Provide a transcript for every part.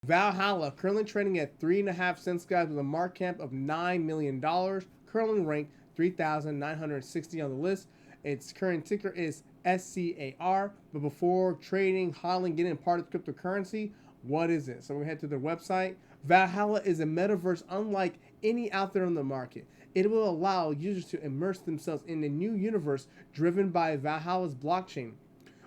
Valhalla currently trading at 3.5 cents, guys, with a market cap of $9 million. Currently ranked 3,960 on the list. Its current ticker is SCAR. But before trading, hodling, getting part of the cryptocurrency, what is it? So we head to their website. Valhalla is a metaverse unlike any out there on the market. It will allow users to immerse themselves in a new universe driven by Valhalla's blockchain,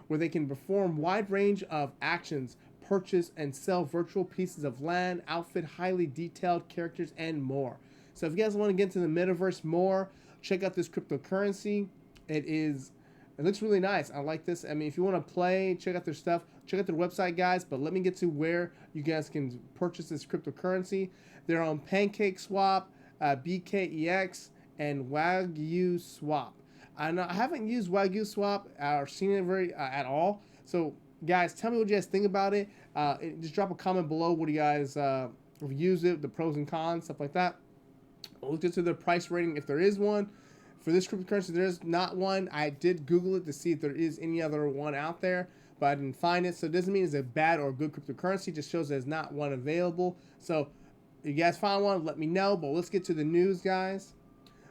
where they can perform wide range of actions, purchase and sell virtual pieces of land, outfit highly detailed characters, and more. So if you guys want to get into the metaverse more, check out this cryptocurrency. It looks really nice. I like this. I mean, if you want to play, check out their stuff. Check out their website, guys. But let me get to where you guys can purchase this cryptocurrency. They're on PancakeSwap, BKEX, and Wagyu Swap. I haven't used Wagyu Swap or seen it very at all. So, guys, tell me what you guys think about it. Just drop a comment below. What do you guys have used it, the pros and cons, stuff like that. We'll get to the price rating if there is one. For this cryptocurrency, there is not one. I did Google it to see if there is any other one out there, but I didn't find it. So it doesn't mean it's a bad or good cryptocurrency. It just shows there's not one available. So if you guys find one, let me know. But let's get to the news, guys.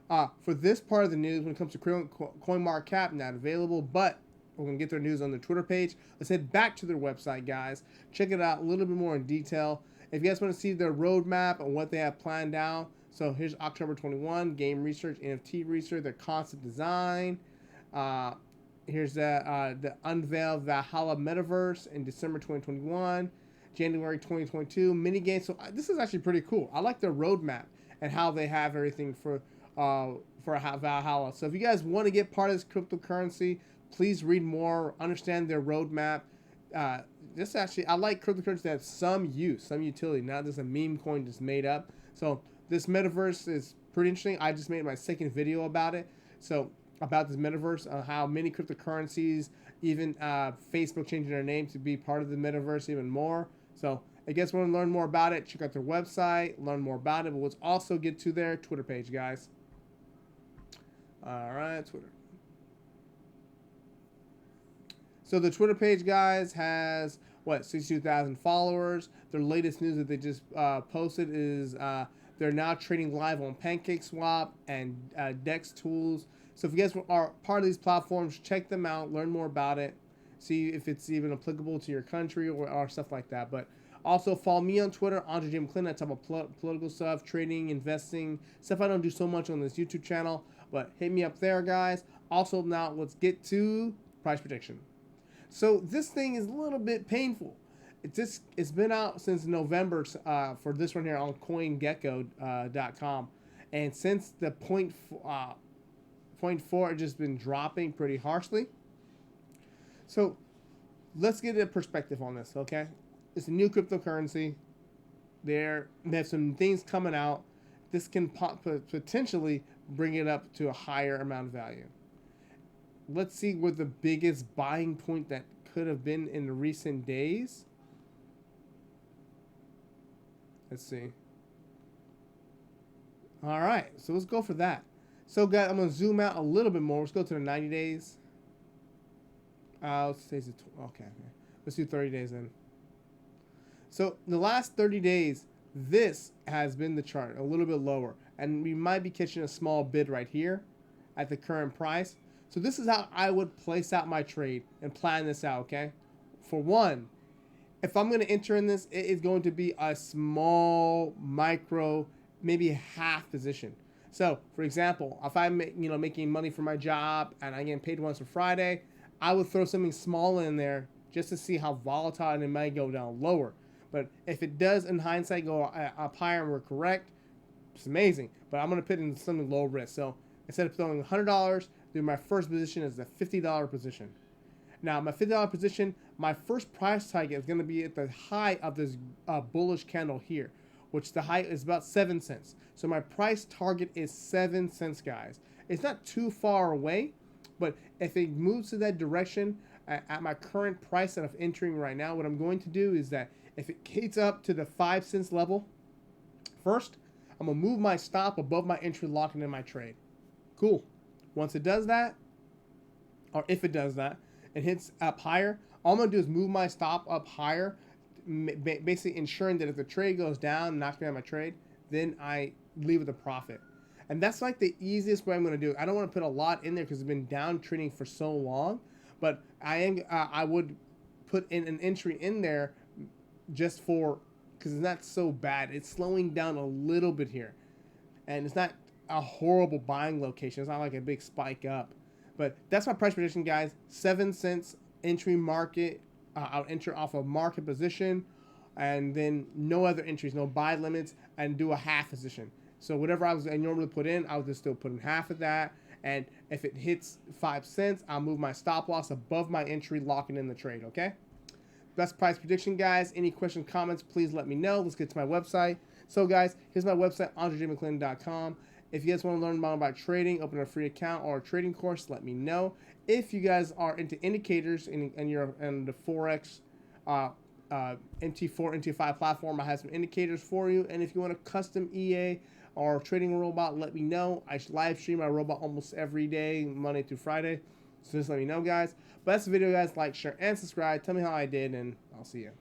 For this part of the news, when it comes to CoinMarketCap, not available, but we're going to get their news on their Twitter page. Let's head back to their website, guys. Check it out a little bit more in detail. If you guys want to see their roadmap and what they have planned out, so here's October 21, game research, NFT research, their concept design. Here's the unveiled Velhalla Metaverse in December 2021, January 2022, mini games. So this is actually pretty cool. I like their roadmap and how they have everything for Velhalla. So if you guys want to get part of this cryptocurrency, please read more, understand their roadmap. I like cryptocurrency that have some use, some utility, not just a meme coin just made up. So this metaverse is pretty interesting. I just made my second video about it. So about this metaverse, how many cryptocurrencies, even Facebook changing their name to be part of the metaverse even more. So I guess want to learn more about it, check out their website, learn more about it. But let's also get to their Twitter page, guys. All right, Twitter. So the Twitter page, guys, has 62,000 followers. Their latest news that they just posted is they're now trading live on PancakeSwap and Dex tools. So if you guys are part of these platforms, check them out, learn more about it, see if it's even applicable to your country or stuff like that. But also follow me on Twitter, Andre J. McClendon. I talk about political stuff, trading, investing, stuff I don't do so much on this YouTube channel. But hit me up there, guys. Also, now let's get to price prediction. So this thing is a little bit painful. It's been out since November for this one here on CoinGecko.com, and since the point 4, it's just been dropping pretty harshly. So let's get a perspective on this, okay? It's a new cryptocurrency. They have some things coming out. This can potentially bring it up to a higher amount of value. Let's see what the biggest buying point that could have been in the recent days. Let's see. All right, so let's go for that. So, guys, I'm going to zoom out a little bit more. Let's go to the 90 days. Let's say okay. Let's do 30 days then. So, the last 30 days, this has been the chart, a little bit lower. And we might be catching a small bid right here at the current price. So this is how I would place out my trade and plan this out, okay? For one, if I'm going to enter in this, it is going to be a small, micro, maybe half position. So, for example, if I'm making money for my job and I'm getting paid once on Friday, I would throw something small in there just to see how volatile and it might go down lower. But if it does, in hindsight, go up higher and we're correct, it's amazing. But I'm going to put in something low risk. So instead of throwing $100, do my first position is a $50 position. Now, my $50 position, my first price target is going to be at the high of this bullish candle here, which the height is about 7 cents. So my price target is 7 cents, guys. It's not too far away, but if it moves to that direction at my current price that I'm entering right now, what I'm going to do is that if it gets up to the 5 cents level, first, I'm going to move my stop above my entry, locking in my trade. Cool. Once it does that, or if it does that, it hits up higher, all I'm going to do is move my stop up higher basically ensuring that if the trade goes down, knocks me out of my trade, then I leave with a profit. And that's like the easiest way I'm going to do it. I don't want to put a lot in there because it's been down trading for so long, but I would put in an entry in there just for, because it's not so bad. It's slowing down a little bit here, and it's not a horrible buying location. It's not like a big spike up, but that's my price prediction, guys. 7 cents entry market. I'll enter off a market position, and then no other entries, no buy limits, and do a half position. So whatever I normally put in, I would just still put in half of that. And if it hits 5 cents, I'll move my stop loss above my entry, locking in the trade, okay? That's price prediction, guys. Any questions, comments, please let me know. Let's get to my website. So, guys, here's my website, AndreJMcClendon.com. If you guys want to learn more about trading, open a free account or a trading course, let me know. If you guys are into indicators and you're in the Forex MT4, MT5 platform, I have some indicators for you. And if you want a custom EA or trading robot, let me know. I live stream my robot almost every day, Monday through Friday. So just let me know, guys. But that's the video, guys. Like, share, and subscribe. Tell me how I did, and I'll see you.